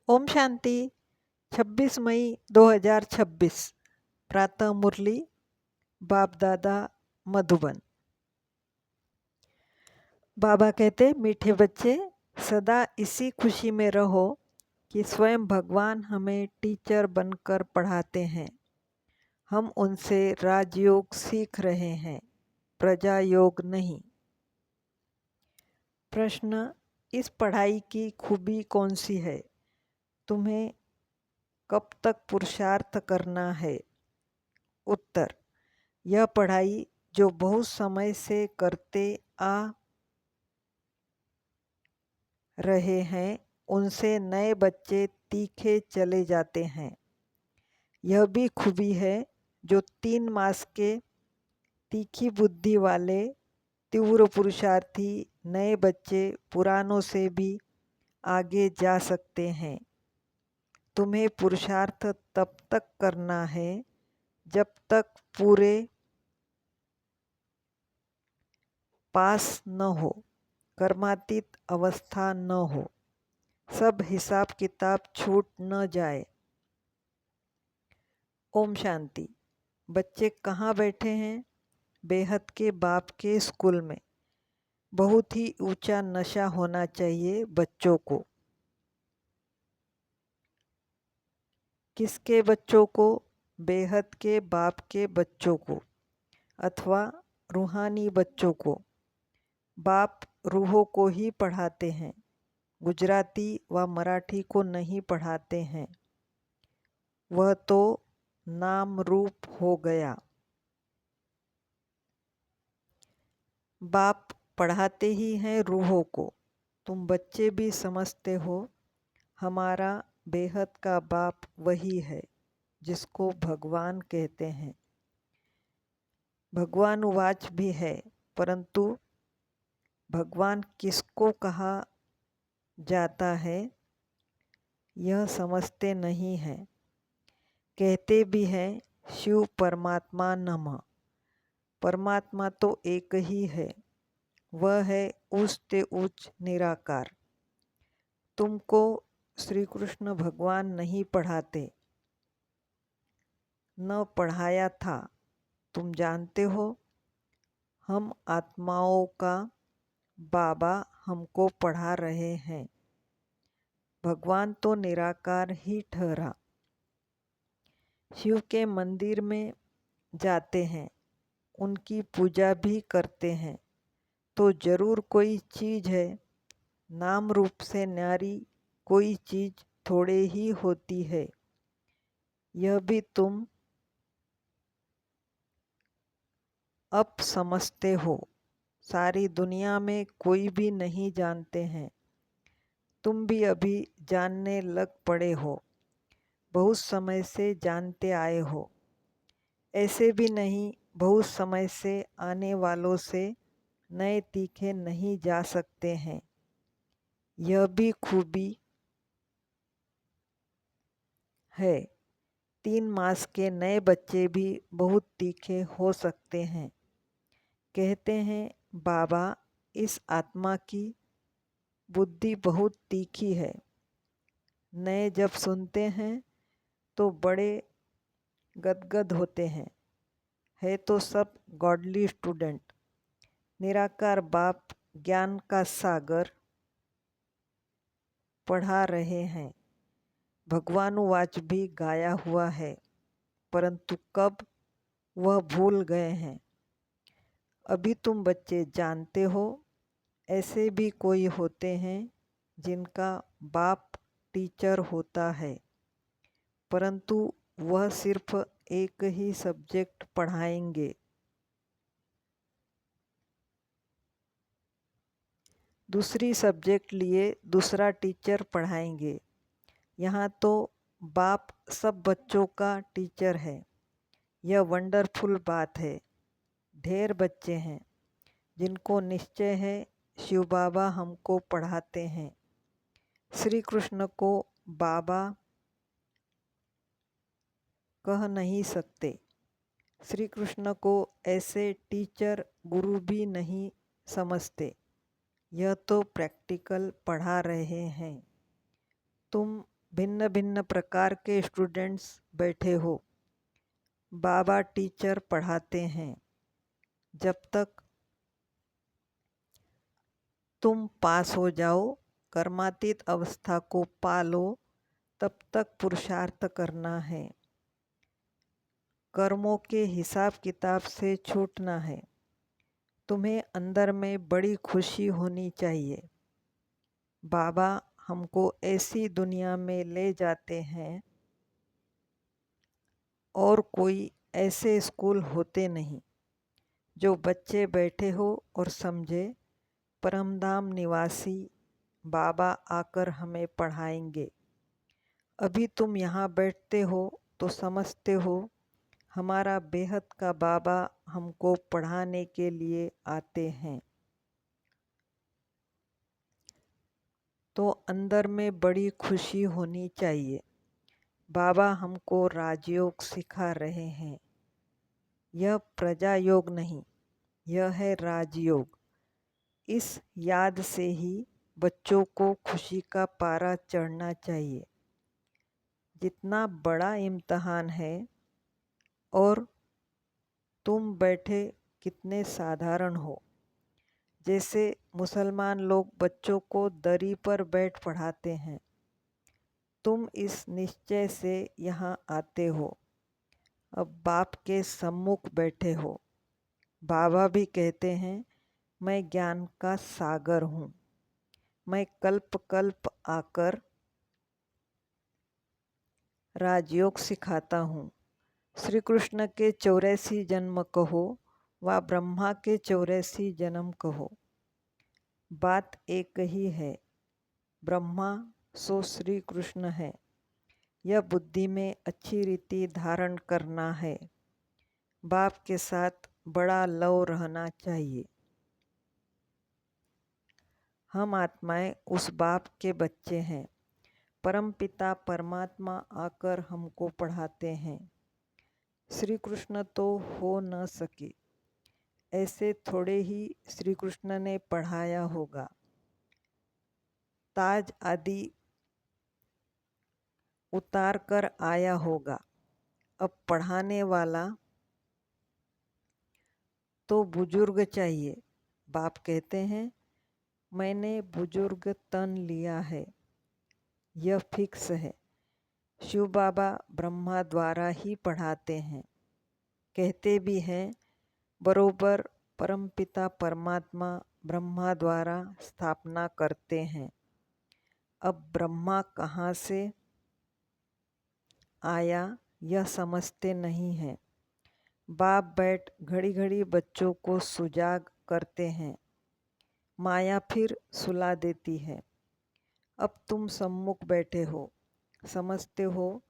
ओम शांति। 26 मई 2026 प्रातः मुरली बाप दादा मधुबन। बाबा कहते, मीठे बच्चे सदा इसी खुशी में रहो कि स्वयं भगवान हमें टीचर बनकर पढ़ाते हैं। हम उनसे राजयोग सीख रहे हैं, प्रजा योग नहीं। प्रश्न, इस पढ़ाई की खूबी कौन सी है? तुम्हें कब तक पुरुषार्थ करना है? उत्तर, यह पढ़ाई जो बहुत समय से करते आ रहे हैं उनसे नए बच्चे तीखे चले जाते हैं। यह भी खूबी है जो 3 मास के तीखी बुद्धि वाले तीव्र पुरुषार्थी नए बच्चे पुरानों से भी आगे जा सकते हैं। तुम्हें पुरुषार्थ तब तक करना है जब तक पूरे पास न हो, कर्मातीत अवस्था न हो, सब हिसाब किताब छूट न जाए। ओम शांति। बच्चे कहाँ बैठे हैं? बेहद के बाप के स्कूल में। बहुत ही ऊंचा नशा होना चाहिए बच्चों को। किसके बच्चों को? बेहद के बाप के बच्चों को अथवा रूहानी बच्चों को। बाप रूहों को ही पढ़ाते हैं, गुजराती व मराठी को नहीं पढ़ाते हैं। वह तो नाम रूप हो गया। बाप पढ़ाते ही हैं रूहों को। तुम बच्चे भी समझते हो हमारा बेहद का बाप वही है जिसको भगवान कहते हैं। भगवान उवाच भी है, परंतु भगवान किसको कहा जाता है यह समझते नहीं हैं। कहते भी हैं शिव परमात्मा नमः। परमात्मा तो एक ही है, वह है उच्च उच्च निराकार। तुमको श्री कृष्ण भगवान नहीं पढ़ाते, न पढ़ाया था। तुम जानते हो हम आत्माओं का बाबा हमको पढ़ा रहे हैं। भगवान तो निराकार ही ठहरा। शिव के मंदिर में जाते हैं, उनकी पूजा भी करते हैं, तो जरूर कोई चीज़ है। नाम रूप से न्यारी कोई चीज़ थोड़े ही होती है। यह भी तुम अब समझते हो। सारी दुनिया में कोई भी नहीं जानते हैं। तुम भी अभी जानने लग पड़े हो, बहुत समय से जानते आए हो। ऐसे भी नहीं, बहुत समय से आने वालों से नए तीखे नहीं जा सकते हैं। यह भी खूबी है। 3 मास के नए बच्चे भी बहुत तीखे हो सकते हैं। कहते हैं बाबा इस आत्मा की बुद्धि बहुत तीखी है। नए जब सुनते हैं तो बड़े गदगद होते हैं। है तो सब गॉडली स्टूडेंट। निराकार बाप ज्ञान का सागर पढ़ा रहे हैं। भगवानुवाच भी गाया हुआ है, परंतु कब वह भूल गए हैं। अभी तुम बच्चे जानते हो ऐसे भी कोई होते हैं जिनका बाप टीचर होता है, परंतु वह सिर्फ एक ही सब्जेक्ट पढ़ाएंगे। दूसरी सब्जेक्ट लिए दूसरा टीचर पढ़ाएंगे। यहाँ तो बाप सब बच्चों का टीचर है। यह वंडरफुल बात है। ढेर बच्चे हैं जिनको निश्चय है शिव बाबा हमको पढ़ाते हैं। श्री कृष्ण को बाबा कह नहीं सकते। श्री कृष्ण को ऐसे टीचर गुरु भी नहीं समझते। यह तो प्रैक्टिकल पढ़ा रहे हैं। तुम भिन्न भिन्न प्रकार के स्टूडेंट्स बैठे हो। बाबा टीचर पढ़ाते हैं। जब तक तुम पास हो जाओ, कर्मातीत अवस्था को पालो, तब तक पुरुषार्थ करना है। कर्मों के हिसाब किताब से छूटना है। तुम्हें अंदर में बड़ी खुशी होनी चाहिए। बाबा हमको ऐसी दुनिया में ले जाते हैं और कोई ऐसे स्कूल होते नहीं जो बच्चे बैठे हो और समझे परमधाम निवासी बाबा आकर हमें पढ़ाएंगे। अभी तुम यहाँ बैठते हो तो समझते हो हमारा बेहद का बाबा हमको पढ़ाने के लिए आते हैं। तो अंदर में बड़ी खुशी होनी चाहिए। बाबा हमको राजयोग सिखा रहे हैं। यह प्रजा योग नहीं, यह है राजयोग। इस याद से ही बच्चों को खुशी का पारा चढ़ना चाहिए। जितना बड़ा इम्तहान है और तुम बैठे कितने साधारण हो। जैसे मुसलमान लोग बच्चों को दरी पर बैठ पढ़ाते हैं, तुम इस निश्चय से यहाँ आते हो। अब बाप के सम्मुख बैठे हो। बाबा भी कहते हैं मैं ज्ञान का सागर हूँ। मैं कल्प कल्प आकर राजयोग सिखाता हूँ। श्री कृष्ण के 84 जन्म कहो व ब्रह्मा के 84 जन्म कहो, बात एक ही है। ब्रह्मा सो श्री कृष्ण है। यह बुद्धि में अच्छी रीति धारण करना है। बाप के साथ बड़ा लव रहना चाहिए। हम आत्माएं उस बाप के बच्चे हैं। परमपिता परमात्मा आकर हमको पढ़ाते हैं। श्री कृष्ण तो हो न सके, ऐसे थोड़े ही श्री कृष्ण ने पढ़ाया होगा। ताज आदि उतार कर आया होगा। अब पढ़ाने वाला तो बुजुर्ग चाहिए। बाप कहते हैं मैंने बुजुर्ग तन लिया है, यह फिक्स है। शिव बाबा ब्रह्मा द्वारा ही पढ़ाते हैं। कहते भी हैं बरोबर परमपिता परमात्मा ब्रह्मा द्वारा स्थापना करते हैं। अब ब्रह्मा कहाँ से आया यह समझते नहीं हैं। बाप बैठ घड़ी घड़ी बच्चों को सुजाग करते हैं। माया फिर सुला देती है। अब तुम सम्मुख बैठे हो, समझते हो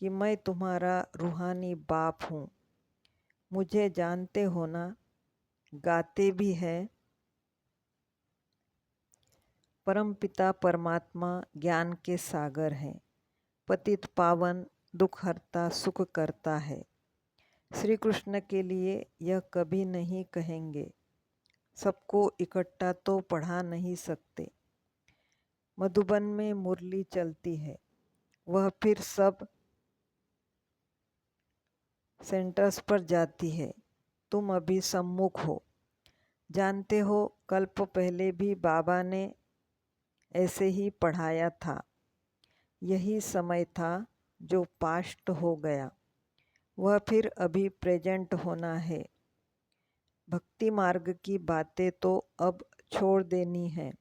कि मैं तुम्हारा रूहानी बाप हूँ। मुझे जानते हो ना, गाते भी हैं परमपिता परमात्मा ज्ञान के सागर हैं। पतित पावन दुख हरता सुख करता है। श्री कृष्ण के लिए यह कभी नहीं कहेंगे। सबको इकट्ठा तो पढ़ा नहीं सकते। मधुबन में मुरली चलती है, वह फिर सब सेंटर्स पर जाती है। तुम अभी सम्मुख हो। जानते हो कल्प पहले भी बाबा ने ऐसे ही पढ़ाया था। यही समय था जो पास्ट हो गया, वह फिर अभी प्रेजेंट होना है। भक्ति मार्ग की बातें तो अब छोड़ देनी है।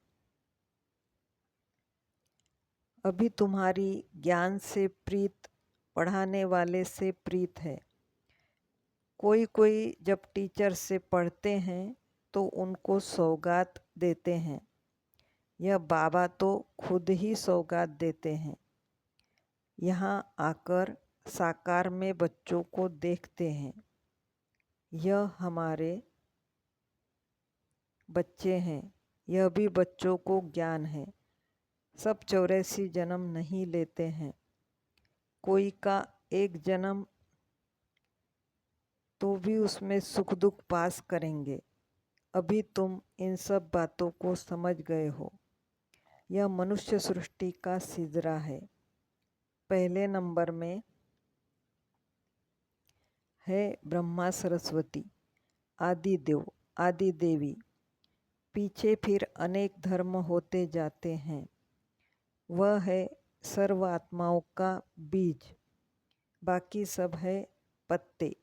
अभी तुम्हारी ज्ञान से प्रीत पढ़ाने वाले से प्रीत है। कोई कोई जब टीचर से पढ़ते हैं तो उनको सौगात देते हैं। यह बाबा तो खुद ही सौगात देते हैं। यहाँ आकर साकार में बच्चों को देखते हैं। यह हमारे बच्चे हैं। यह भी बच्चों को ज्ञान है। सब 84 जन्म नहीं लेते हैं। कोई का एक जन्म तो भी उसमें सुख दुख पास करेंगे। अभी तुम इन सब बातों को समझ गए हो। यह मनुष्य सृष्टि का सिजरा है। पहले नंबर में है ब्रह्मा सरस्वती, आदिदेव, आदिदेवी। पीछे फिर अनेक धर्म होते जाते हैं। वह है सर्व आत्माओं का बीज, बाकी सब है पत्ते।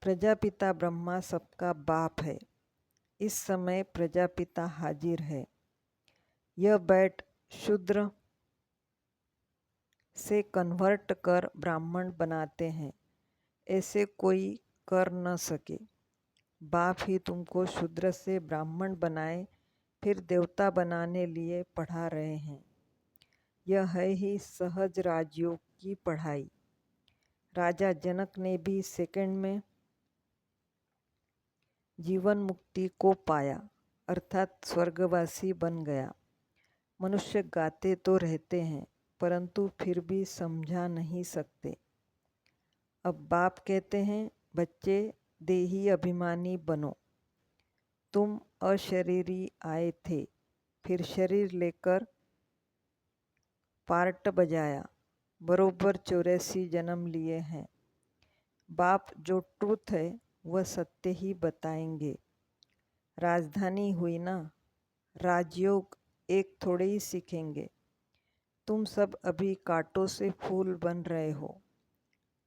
प्रजापिता ब्रह्मा सबका बाप है। इस समय प्रजापिता हाजिर है। यह बैठ शूद्र से कन्वर्ट कर ब्राह्मण बनाते हैं। ऐसे कोई कर न सके। बाप ही तुमको शूद्र से ब्राह्मण बनाए, फिर देवता बनाने लिए पढ़ा रहे हैं। यह है ही सहज राजयोग की पढ़ाई। राजा जनक ने भी सेकंड में जीवन मुक्ति को पाया, अर्थात स्वर्गवासी बन गया। मनुष्य गाते तो रहते हैं, परंतु फिर भी समझा नहीं सकते। अब बाप कहते हैं, बच्चे देही अभिमानी बनो। तुम अशरीरी आए थे, फिर शरीर लेकर पार्ट बजाया, बरोबर 84 जन्म लिए हैं। बाप जो ट्रूथ है वह सत्य ही बताएंगे। राजधानी हुई ना, राजयोग एक थोड़े ही सीखेंगे। तुम सब अभी कांटों से फूल बन रहे हो।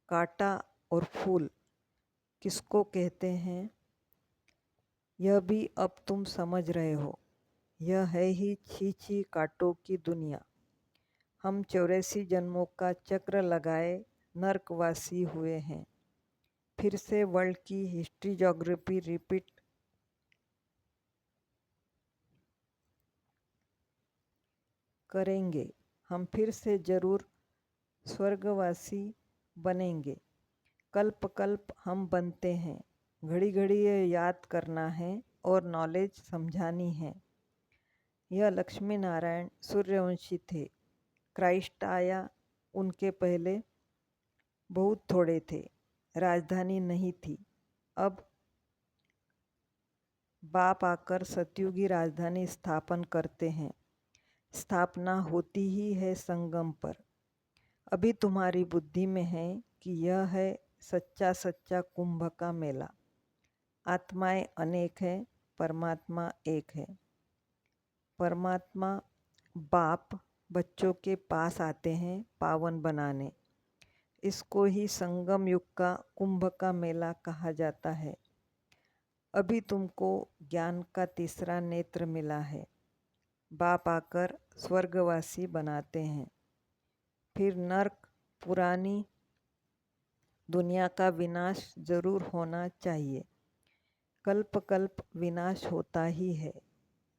कांटा और फूल किसको कहते हैं, यह भी अब तुम समझ रहे हो। यह है ही छी कांटों की दुनिया। हम 84 जन्मों का चक्र लगाए नर्कवासी हुए हैं। फिर से वर्ल्ड की हिस्ट्री ज्योग्राफी रिपीट करेंगे। हम फिर से जरूर स्वर्गवासी बनेंगे। कल्प कल्प हम बनते हैं। घड़ी घड़ी ये याद करना है और नॉलेज समझानी है। यह लक्ष्मी नारायण सूर्यवंशी थे। क्राइस्ट आया, उनके पहले बहुत थोड़े थे, राजधानी नहीं थी। अब बाप आकर सतयुगी राजधानी स्थापन करते हैं। स्थापना होती ही है संगम पर। अभी तुम्हारी बुद्धि में है कि यह है सच्चा सच्चा कुंभ का मेला। आत्माएं अनेक है, परमात्मा एक है। परमात्मा बाप बच्चों के पास आते हैं पावन बनाने। इसको ही संगम युग का कुंभ का मेला कहा जाता है। अभी तुमको ज्ञान का तीसरा नेत्र मिला है। बाप आकर स्वर्गवासी बनाते हैं। फिर नर्क, पुरानी दुनिया का विनाश जरूर होना चाहिए। कल्प कल्प विनाश होता ही है।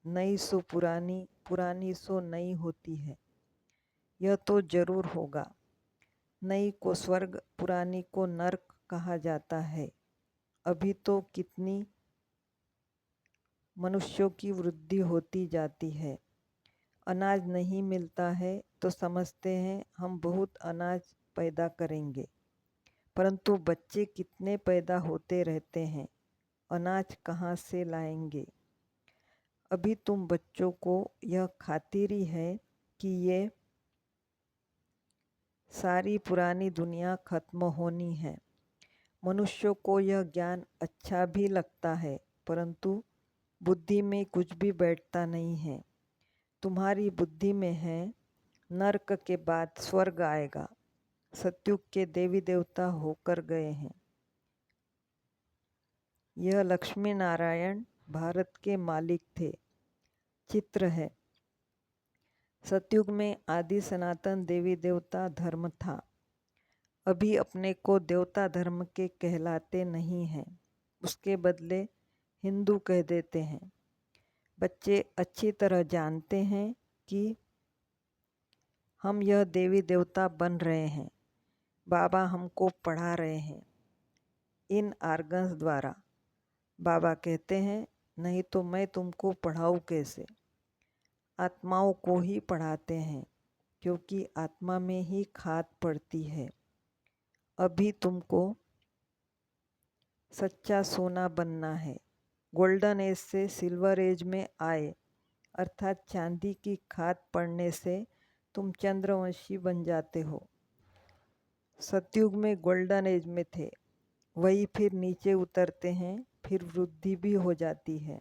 नई सो पुरानी, पुरानी सो नई होती है। यह तो जरूर होगा। नई को स्वर्ग, पुरानी को नर्क कहा जाता है। अभी तो कितनी मनुष्यों की वृद्धि होती जाती है। अनाज नहीं मिलता है तो समझते हैं हम बहुत अनाज पैदा करेंगे, परंतु बच्चे कितने पैदा होते रहते हैं, अनाज कहाँ से लाएंगे। अभी तुम बच्चों को यह खातिरी है कि ये सारी पुरानी दुनिया खत्म होनी है। मनुष्यों को यह ज्ञान अच्छा भी लगता है, परंतु बुद्धि में कुछ भी बैठता नहीं है। तुम्हारी बुद्धि में है नर्क के बाद स्वर्ग आएगा। सतयुग के देवी देवता होकर गए हैं। यह लक्ष्मी नारायण भारत के मालिक थे। चित्र है, सतयुग में आदि सनातन देवी देवता धर्म था। अभी अपने को देवता धर्म के कहलाते नहीं हैं, उसके बदले हिंदू कह देते हैं। बच्चे अच्छी तरह जानते हैं कि हम यह देवी देवता बन रहे हैं। बाबा हमको पढ़ा रहे हैं इन आर्गन्स द्वारा। बाबा कहते हैं, नहीं तो मैं तुमको पढ़ाऊँ कैसे। आत्माओं को ही पढ़ाते हैं, क्योंकि आत्मा में ही खाद पड़ती है। अभी तुमको सच्चा सोना बनना है। गोल्डन एज से सिल्वर एज में आए, अर्थात चांदी की खाद पड़ने से तुम चंद्रवंशी बन जाते हो। सतयुग में गोल्डन एज में थे, वही फिर नीचे उतरते हैं, फिर वृद्धि भी हो जाती है।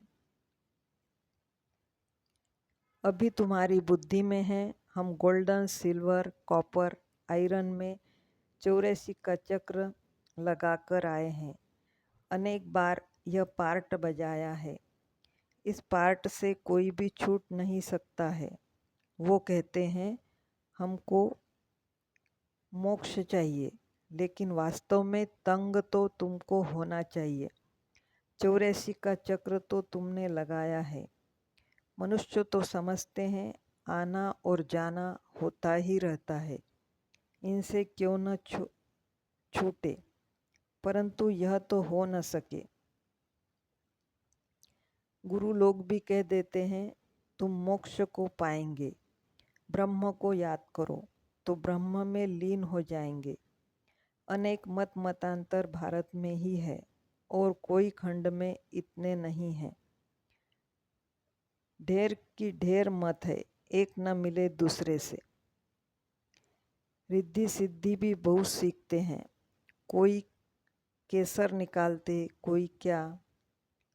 अभी तुम्हारी बुद्धि में है, हम गोल्डन, सिल्वर, कॉपर, आयरन में 84 का चक्र लगाकर आए हैं। अनेक बार यह पार्ट बजाया है। इस पार्ट से कोई भी छूट नहीं सकता है। वो कहते हैं हमको मोक्ष चाहिए, लेकिन वास्तव में तंग तो तुमको होना चाहिए। 84 का चक्र तो तुमने लगाया है। मनुष्य तो समझते हैं आना और जाना होता ही रहता है, इनसे क्यों न छूटे, परंतु यह तो हो न सके। गुरु लोग भी कह देते हैं तुम मोक्ष को पाएंगे, ब्रह्म को याद करो तो ब्रह्म में लीन हो जाएंगे। अनेक मतांतर भारत में ही है और कोई खंड में इतने नहीं हैं। ढेर की ढेर मत है, एक न मिले दूसरे से। रिद्धि सिद्धि भी बहुत सीखते हैं, कोई केसर निकालते, कोई क्या।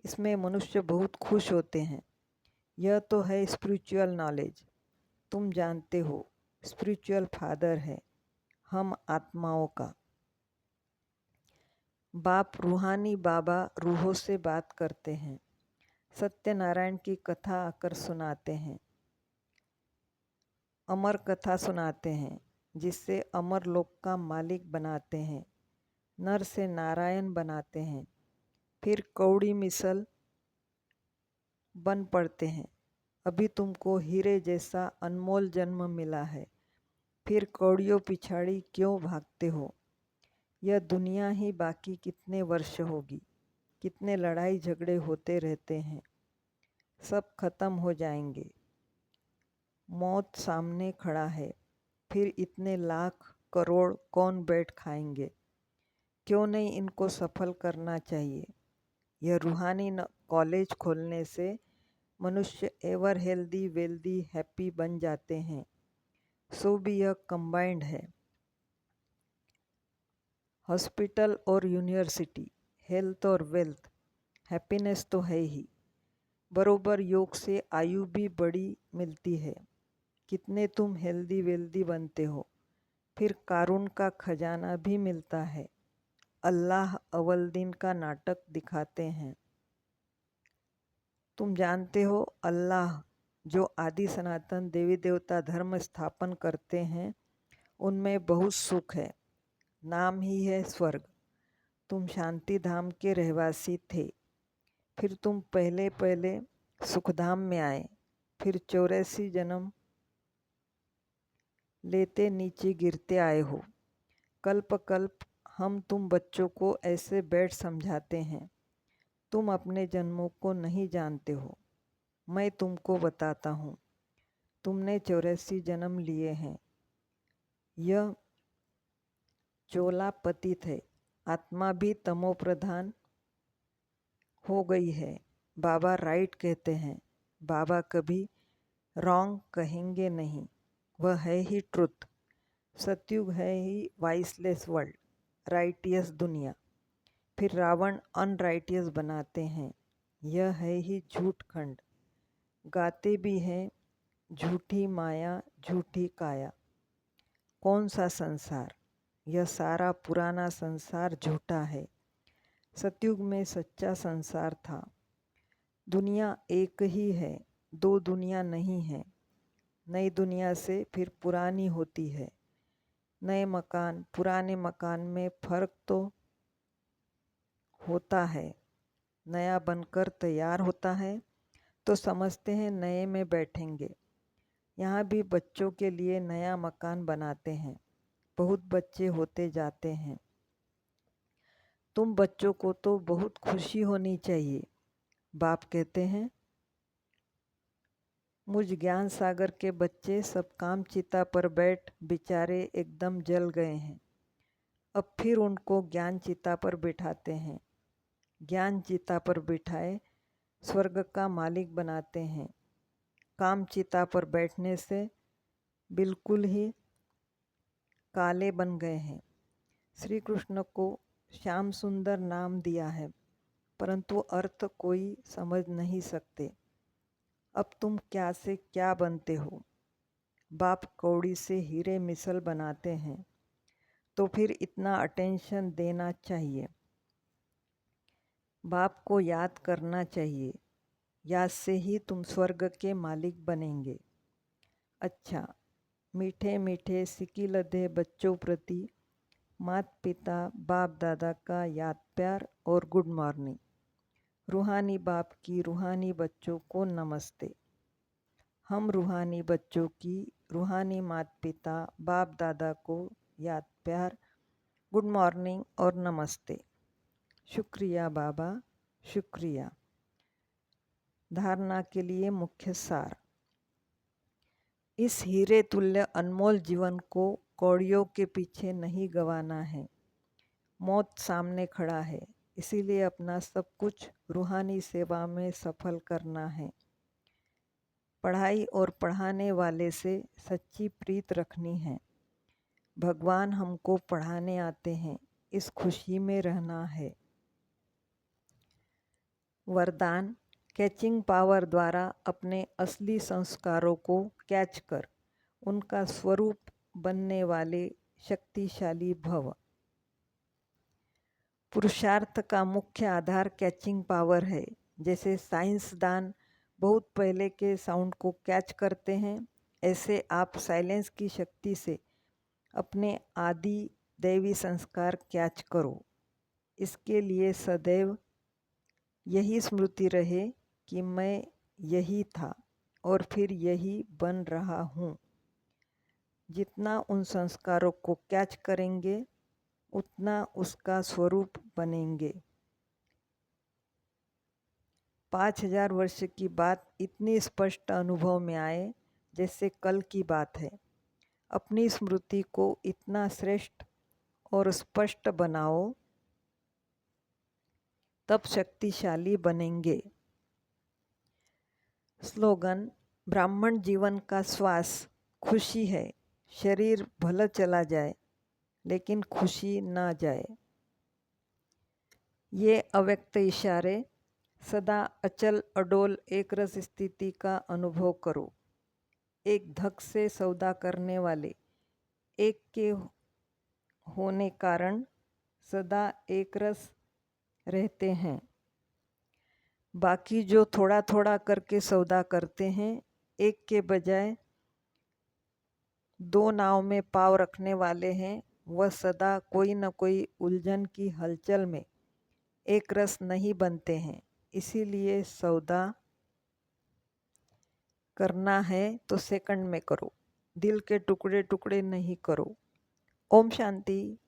इसमें मनुष्य बहुत खुश होते हैं। यह तो है स्पिरिचुअल नॉलेज। तुम जानते हो स्पिरिचुअल फादर है हम आत्माओं का। बाप रूहानी बाबा रूहों से बात करते हैं, सत्यनारायण की कथा आकर सुनाते हैं, अमर कथा सुनाते हैं, जिससे अमर लोक का मालिक बनाते हैं, नर से नारायण बनाते हैं, फिर कौड़ी मिसल बन पड़ते हैं। अभी तुमको हीरे जैसा अनमोल जन्म मिला है, फिर कौड़ियों पिछाड़ी क्यों भागते हो। यह दुनिया ही बाकी कितने वर्ष होगी, कितने लड़ाई झगड़े होते रहते हैं, सब खत्म हो जाएंगे। मौत सामने खड़ा है, फिर इतने लाख करोड़ कौन बैठ खाएंगे। क्यों नहीं इनको सफल करना चाहिए। यह रूहानी कॉलेज खोलने से मनुष्य एवर हेल्दी वेल्दी हैप्पी बन जाते हैं। सो भी यह कंबाइंड है, हॉस्पिटल और यूनिवर्सिटी, हेल्थ और वेल्थ, हैप्पीनेस तो है ही। बरोबर योग से आयु भी बड़ी मिलती है। कितने तुम हेल्दी वेल्दी बनते हो, फिर कारून का खजाना भी मिलता है। अल्लाह अव्वल दिन का नाटक दिखाते हैं। तुम जानते हो अल्लाह जो आदि सनातन देवी देवता धर्म स्थापन करते हैं, उनमें बहुत सुख है, नाम ही है स्वर्ग। तुम शांति धाम के रहवासी थे, फिर तुम पहले पहले सुखधाम में आए, फिर 84 जन्म लेते नीचे गिरते आए हो। कल्प कल्प हम तुम बच्चों को ऐसे बैठ समझाते हैं, तुम अपने जन्मों को नहीं जानते हो। मैं तुमको बताता हूँ, तुमने 84 जन्म लिए हैं। यह चोला पतित है, आत्मा भी तमो प्रधान हो गई है। बाबा राइट कहते हैं, बाबा कभी रॉन्ग कहेंगे नहीं, वह है ही ट्रुथ। सतयुग है ही वाइसलेस वर्ल्ड, राइटियस दुनिया, फिर रावण अनराइटियस बनाते हैं, यह है ही झूठ खंड। गाते भी हैं झूठी माया झूठी काया। कौन सा संसार, यह सारा पुराना संसार झूठा है। सतयुग में सच्चा संसार था। दुनिया एक ही है, दो दुनिया नहीं है। नई दुनिया से फिर पुरानी होती है। नए मकान पुराने मकान में फर्क तो होता है। नया बनकर तैयार होता है तो समझते हैं नए में बैठेंगे। यहाँ भी बच्चों के लिए नया मकान बनाते हैं, बहुत बच्चे होते जाते हैं। तुम बच्चों को तो बहुत खुशी होनी चाहिए। बाप कहते हैं मुझ ज्ञान सागर के बच्चे सब काम चिता पर बैठ बेचारे एकदम जल गए हैं। अब फिर उनको ज्ञान चिता पर बिठाते हैं। ज्ञान चिता पर बिठाए स्वर्ग का मालिक बनाते हैं। काम चिता पर बैठने से बिल्कुल ही काले बन गए हैं। श्री कृष्ण को श्याम सुंदर नाम दिया है, परंतु अर्थ कोई समझ नहीं सकते। अब तुम क्या से क्या बनते हो? बाप कौड़ी से हीरे मिसल बनाते हैं, तो फिर इतना अटेंशन देना चाहिए। बाप को याद करना चाहिए। याद से ही तुम स्वर्ग के मालिक बनेंगे। अच्छा, मीठे मीठे सिकिलधे बच्चों प्रति माता पिता बाप दादा का याद प्यार और गुड मॉर्निंग। रूहानी बाप की रूहानी बच्चों को नमस्ते। हम रूहानी बच्चों की रूहानी माता पिता बाप दादा को याद प्यार, गुड मॉर्निंग और नमस्ते। शुक्रिया बाबा, शुक्रिया। धारणा के लिए मुख्य सार। इस हीरे तुल्य अनमोल जीवन को कौड़ियों के पीछे नहीं गंवाना है। मौत सामने खड़ा है, इसीलिए अपना सब कुछ रूहानी सेवा में सफल करना है। पढ़ाई और पढ़ाने वाले से सच्ची प्रीत रखनी है। भगवान हमको पढ़ाने आते हैं, इस खुशी में रहना है। वरदान, कैचिंग पावर द्वारा अपने असली संस्कारों को कैच कर उनका स्वरूप बनने वाले शक्तिशाली भव। पुरुषार्थ का मुख्य आधार कैचिंग पावर है। जैसे साइंसदान बहुत पहले के साउंड को कैच करते हैं, ऐसे आप साइलेंस की शक्ति से अपने आदि दैवी संस्कार कैच करो। इसके लिए सदैव यही स्मृति रहे कि मैं यही था और फिर यही बन रहा हूँ। जितना उन संस्कारों को कैच करेंगे, उतना उसका स्वरूप बनेंगे। 5000 वर्ष की बात इतनी स्पष्ट अनुभव में आए जैसे कल की बात है। अपनी स्मृति को इतना श्रेष्ठ और स्पष्ट बनाओ, तब शक्तिशाली बनेंगे। स्लोगन, ब्राह्मण जीवन का श्वास खुशी है। शरीर भले चला जाए, लेकिन खुशी ना जाए। ये अव्यक्त इशारे सदा अचल अडोल एक रस स्थिति का अनुभव करो। एक धक से सौदा करने वाले एक के होने कारण सदा एक रस रहते हैं। बाकी जो थोड़ा थोड़ा करके सौदा करते हैं, एक के बजाय 2 नाव में पाँव रखने वाले हैं, वह सदा कोई न कोई उलझन की हलचल में एक रस नहीं बनते हैं। इसीलिए सौदा करना है तो सेकंड में करो, दिल के टुकड़े टुकड़े नहीं करो। ओम शांति।